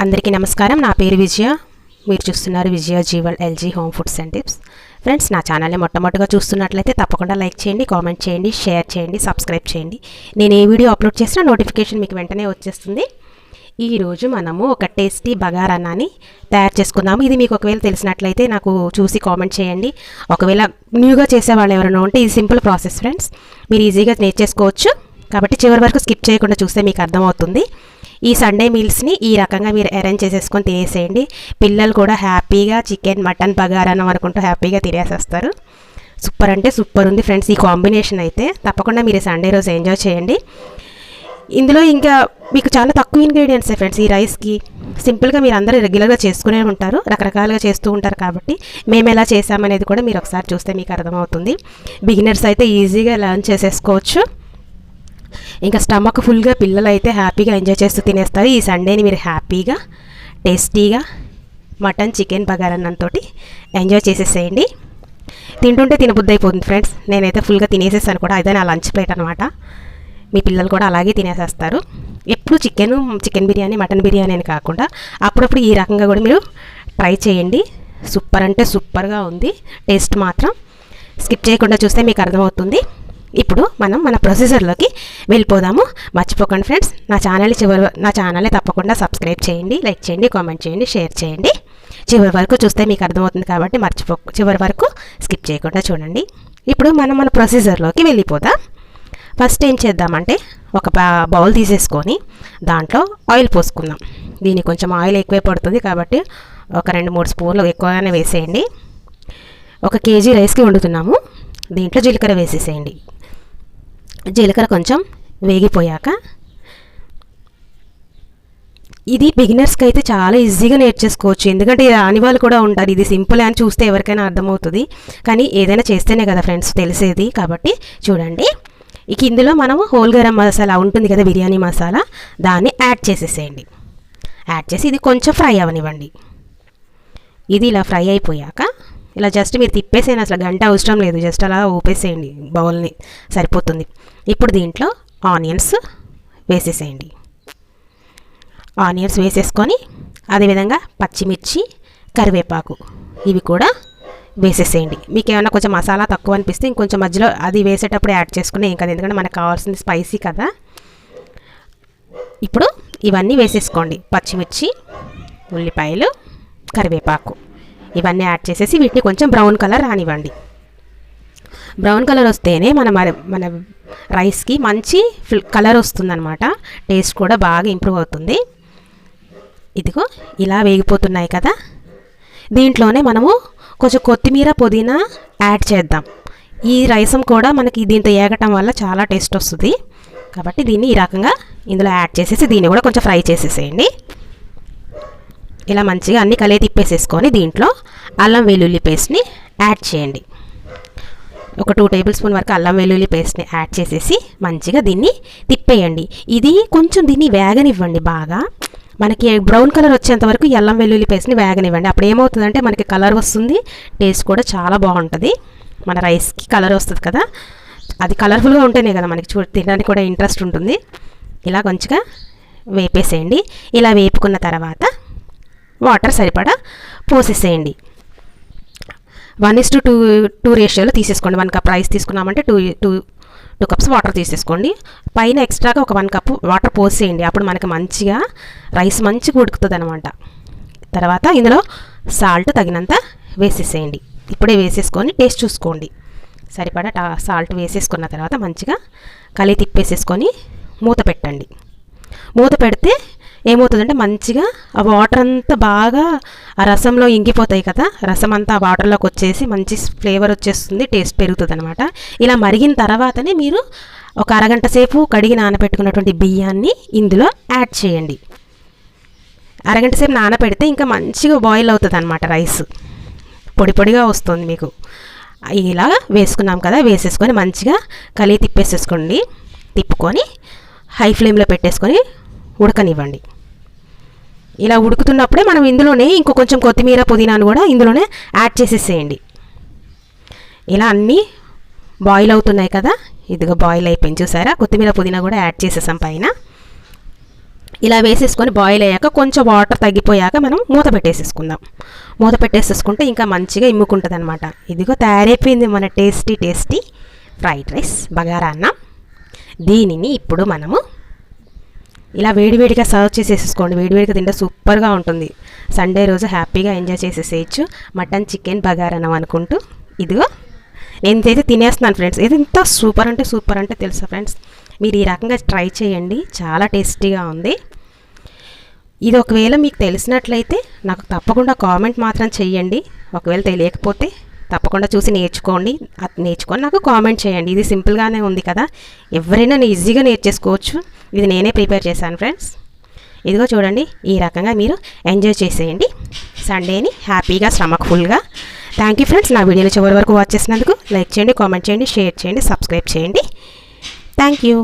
అందరికీ నమస్కారం. నా పేరు విజయ. మీరు చూస్తున్నారు విజయ జీవల్ LG home foods and tips. Friends, నా ఛానల్ని మొట్టమొదటిగా చూస్తున్నట్లయితే తప్పకుండా లైక్ చేయండి, కామెంట్ చేయండి, షేర్ చేయండి, సబ్స్క్రైబ్ చేయండి. నేను ఏ వీడియో అప్లోడ్ చేసినా నోటిఫికేషన్ మీకు వెంటనే వచ్చేస్తుంది. ఈరోజు మనము ఒక టేస్టీ బగారా అన్నాన్ని తయారు చేసుకుందాము. ఇది మీకు ఒకవేళ తెలిసినట్లయితే నాకు చూసి కామెంట్ చేయండి. ఒకవేళ న్యూగా చేసేవాళ్ళు ఎవరైనా ఉంటే ఇది సింపుల్ ప్రాసెస్ ఫ్రెండ్స్, మీరు ఈజీగా నేర్చేసుకోవచ్చు. కాబట్టి చివరి వరకు స్కిప్ చేయకుండా చూస్తే మీకు అర్థమవుతుంది. ఈ సండే మీల్స్ని ఈ రకంగా మీరు అరేంజ్ చేసేసుకొని తినేసేయండి. పిల్లలు కూడా హ్యాపీగా చికెన్, మటన్, బగారా అన్నం అనుకుంటూ హ్యాపీగా తినేసేస్తారు. సూపర్ అంటే సూపర్ ఉంది ఫ్రెండ్స్ ఈ కాంబినేషన్ అయితే. తప్పకుండా మీరు సండే రోజు ఎంజాయ్ చేయండి. ఇందులో ఇంకా మీకు చాలా తక్కువ ఇంగ్రీడియంట్సే ఫ్రెండ్స్. ఈ రైస్కి సింపుల్గా మీరు అందరూ రెగ్యులర్గా చేసుకునే ఉంటారు, రకరకాలుగా చేస్తూ ఉంటారు. కాబట్టి మేము ఎలా చేసామనేది కూడా మీరు ఒకసారి చూస్తే మీకు అర్థమవుతుంది. బిగినర్స్ అయితే ఈజీగా లర్న్ చేసేసుకోవచ్చు. ఇంకా స్టమక్ ఫుల్గా పిల్లలు అయితే హ్యాపీగా ఎంజాయ్ చేస్తూ తినేస్తారు. ఈ సండేని మీరు హ్యాపీగా టేస్టీగా మటన్, చికెన్, బగారా అన్నంతో ఎంజాయ్ చేసేసేయండి. తింటుంటే తినబుద్ధి అయిపోతుంది ఫ్రెండ్స్. నేనైతే ఫుల్గా తినేసేసాను కూడా. అదే నా లంచ్ ప్లేట్ అనమాట. మీ పిల్లలు కూడా అలాగే తినేసేస్తారు. ఎప్పుడు చికెన్ బిర్యానీ, మటన్ బిర్యానీ అని కాకుండా అప్పుడప్పుడు ఈ రకంగా కూడా మీరు ట్రై చేయండి. సూపర్ అంటే సూపర్గా ఉంది. టేస్ట్ మాత్రం స్కిప్ చేయకుండా చూస్తే మీకు అర్థమవుతుంది. ఇప్పుడు మనం మన ప్రొసీజర్లోకి వెళ్ళిపోదాము. మర్చిపోకండి ఫ్రెండ్స్, నా ఛానల్ని తప్పకుండా సబ్స్క్రైబ్ చేయండి, లైక్ చేయండి, కామెంట్ చేయండి, షేర్ చేయండి. చివరి వరకు చూస్తే మీకు అర్థమవుతుంది కాబట్టి చివరి వరకు స్కిప్ చేయకుండా చూడండి. ఇప్పుడు మనం మన ప్రొసీజర్లోకి వెళ్ళిపోదాం. ఫస్ట్ ఏం చేద్దామంటే ఒక బౌల్ తీసేసుకొని దాంట్లో ఆయిల్ పోసుకుందాం. దీనికి కొంచెం ఆయిల్ ఎక్కువే పడుతుంది కాబట్టి ఒక 2-3 స్పూన్లు ఎక్కువగానే వేసేయండి. 1 కేజీ రైస్కి వండుతున్నాము. దీంట్లో జీలకర్ర వేసేసేయండి. జీలకర్ర కొంచెం వేగిపోయాక, ఇది బిగినర్స్కి అయితే చాలా ఈజీగా నేర్చేసుకోవచ్చు. ఎందుకంటే రాని వాళ్ళు కూడా ఉంటారు. ఇది సింపుల్ అని చూస్తే ఎవరికైనా అర్థమవుతుంది, కానీ ఏదైనా చేస్తేనే కదా ఫ్రెండ్స్ తెలిసేది. కాబట్టి చూడండి, ఇక ఇందులో మనము హోల్ గరం మసాలా ఉంటుంది కదా, బిర్యానీ మసాలా, దాన్ని యాడ్ చేసేసేయండి. యాడ్ చేసి ఇది కొంచెం ఫ్రై అవనివ్వండి. ఇది ఇలా ఫ్రై అయిపోయాక ఇలా జస్ట్ మీరు తిప్పేసేయండి. అసలు గంట అవసరం లేదు, జస్ట్ అలా ఊపేసేయండి బౌల్ని, సరిపోతుంది. ఇప్పుడు దీంట్లో ఆనియన్స్ వేసేసేయండి. ఆనియన్స్ వేసేసుకొని అదేవిధంగా పచ్చిమిర్చి, కరివేపాకు ఇవి కూడా వేసేసేయండి. మీకు ఏమైనా కొంచెం మసాలా తక్కువ అనిపిస్తే ఇంకొంచెం మధ్యలో అది వేసేటప్పుడు యాడ్ చేసుకుని ఏం కదా, ఎందుకంటే మనకు కావాల్సింది స్పైసీ కదా. ఇప్పుడు ఇవన్నీ వేసేసుకోండి. పచ్చిమిర్చి, ఉల్లిపాయలు, కరివేపాకు ఇవన్నీ యాడ్ చేసేసి వీటిని కొంచెం బ్రౌన్ కలర్ రానివ్వండి. బ్రౌన్ కలర్ వస్తేనే మన రైస్కి మంచి కలర్ వస్తుందన్నమాట. టేస్ట్ కూడా బాగా ఇంప్రూవ్ అవుతుంది. ఇదిగో ఇలా వేగిపోతున్నాయి కదా. దీంట్లోనే మనము కొంచెం కొత్తిమీర, పుదీనా యాడ్ చేద్దాం. ఈ రైసం కూడా మనకి దీంతో ఏగటం వల్ల చాలా టేస్ట్ వస్తుంది. కాబట్టి దీన్ని ఈ రకంగా ఇందులో యాడ్ చేసేసి దీన్ని కూడా కొంచెం ఫ్రై చేసేసేయండి. ఇలా మంచిగా అన్ని కలిపి తిప్పేసేసుకొని దీంట్లో అల్లం వెల్లుల్లి పేస్ట్ని యాడ్ చేయండి. ఒక 2 టేబుల్ స్పూన్ వరకు అల్లం వెల్లుల్లి పేస్ట్ని యాడ్ చేసేసి మంచిగా దీన్ని తిప్పేయండి. ఇది కొంచెం దీన్ని వేగనివ్వండి. బాగా మనకి బ్రౌన్ కలర్ వచ్చేంత వరకు ఈ అల్లం వెల్లుల్లి పేస్ట్ని వేగనివ్వండి. అప్పుడు ఏమవుతుందంటే మనకి కలర్ వస్తుంది, టేస్ట్ కూడా చాలా బాగుంటుంది. మన రైస్కి కలర్ వస్తుంది కదా, అది కలర్ఫుల్గా ఉంటేనే కదా మనకి తినడానికి కూడా ఇంట్రెస్ట్ ఉంటుంది. ఇలా కొంచెంగా వేపేసేయండి. ఇలా వేపుకున్న తర్వాత వాటర్ సరిపడా పోసేసేయండి. 1:2 రేషియోలో తీసేసుకోండి. 1 కప్ రైస్ తీసుకున్నామంటే 2 కప్స్ వాటర్ తీసేసుకోండి. పైన ఎక్స్ట్రాగా ఒక 1 కప్ వాటర్ పోసేయండి. అప్పుడు మనకి మంచిగా రైస్ మంచిగా ఉడుకుతుంది అనమాట. తర్వాత ఇందులో సాల్ట్ తగినంత వేసేసేయండి. ఇప్పుడే వేసేసుకొని టేస్ట్ చూసుకోండి. సరిపడా సాల్ట్ వేసేసుకున్న తర్వాత మంచిగా కలిపి తిప్పేసేసుకొని మూత పెట్టండి. మూత పెడితే ఏమవుతుందంటే మంచిగా ఆ వాటర్ అంతా బాగా ఆ రసంలో ఇంకిపోతాయి కదా, రసం అంతా ఆ వాటర్లోకి వచ్చేసి మంచి ఫ్లేవర్ వచ్చేస్తుంది, టేస్ట్ పెరుగుతుంది అనమాట. ఇలా మరిగిన తర్వాతనే మీరు ఒక అరగంట సేపు కడిగి నానబెట్టుకున్నటువంటి బియ్యాన్ని ఇందులో యాడ్ చేయండి. అరగంట సేపు నానబెడితే ఇంకా మంచిగా బాయిల్ అవుతుంది అనమాట. రైస్ పొడి పొడిగా వస్తుంది మీకు. ఇలా వేసుకున్నాం కదా, వేసేసుకొని మంచిగా కలిపి తిప్పేసేసుకోండి. తిప్పుకొని హై ఫ్లేమ్లో పెట్టేసుకొని ఉడకనివ్వండి. ఇలా ఉడుకుతున్నప్పుడే మనం ఇందులోనే ఇంకో కొంచెం కొత్తిమీర, పుదీనాను కూడా ఇందులోనే యాడ్ చేసేసేయండి. ఇలా అన్నీ బాయిల్ అవుతున్నాయి కదా, ఇదిగో బాయిల్ అయిపోయింది చూసారా. కొత్తిమీర, పుదీనా కూడా యాడ్ చేసేసాం పైన. ఇలా వేసేసుకొని బాయిల్ అయ్యాక కొంచెం వాటర్ తగ్గిపోయాక మనం మూత పెట్టేసేసుకుందాం. మూత పెట్టేసేసుకుంటే ఇంకా మంచిగా ఇమ్ముకుంటుంది అనమాట. ఇదిగో తయారైపోయింది మన టేస్టీ ఫ్రైడ్ రైస్ బగారా అన్నం. దీనిని ఇప్పుడు మనము ఇలా వేడివేడిగా సర్వ్ చేసేసుకోండి. వేడివేడిగా తింటే సూపర్గా ఉంటుంది. సండే రోజు హ్యాపీగా ఎంజాయ్ చేసేసేయచ్చు మటన్ చికెన్ బగారా అన్నం అనుకుంటూ. ఇదిగో నేనైతే తినేస్తున్నాను ఫ్రెండ్స్. ఇది ఎంత సూపర్ అంటే తెలుసా ఫ్రెండ్స్, మీరు ఈ రకంగా ట్రై చేయండి, చాలా టేస్టీగా ఉంది. ఇది ఒకవేళ మీకు తెలిసినట్లయితే నాకు తప్పకుండా కామెంట్ మాత్రం చేయండి. ఒకవేళ తెలియకపోతే తప్పకుండా చూసి నేర్చుకొని నాకు కామెంట్ చేయండి. ఇది సింపుల్గానే ఉంది కదా, ఎవరైనా ఈజీగా నేర్చేసుకోవచ్చు. ఇది నేనే ప్రిపేర్ చేశాను ఫ్రెండ్స్. ఇదిగో చూడండి, ఈ రకంగా మీరు ఎంజాయ్ చేసేయండి సండేని హ్యాపీగా శ్రమఫుల్గా. Thank you friends. నా వీడియోని చివరి వరకు వాచ్ చేసినందుకు లైక్ చేయండి, కామెంట్ చేయండి, షేర్ చేయండి, సబ్స్క్రైబ్ చేయండి. Thank you.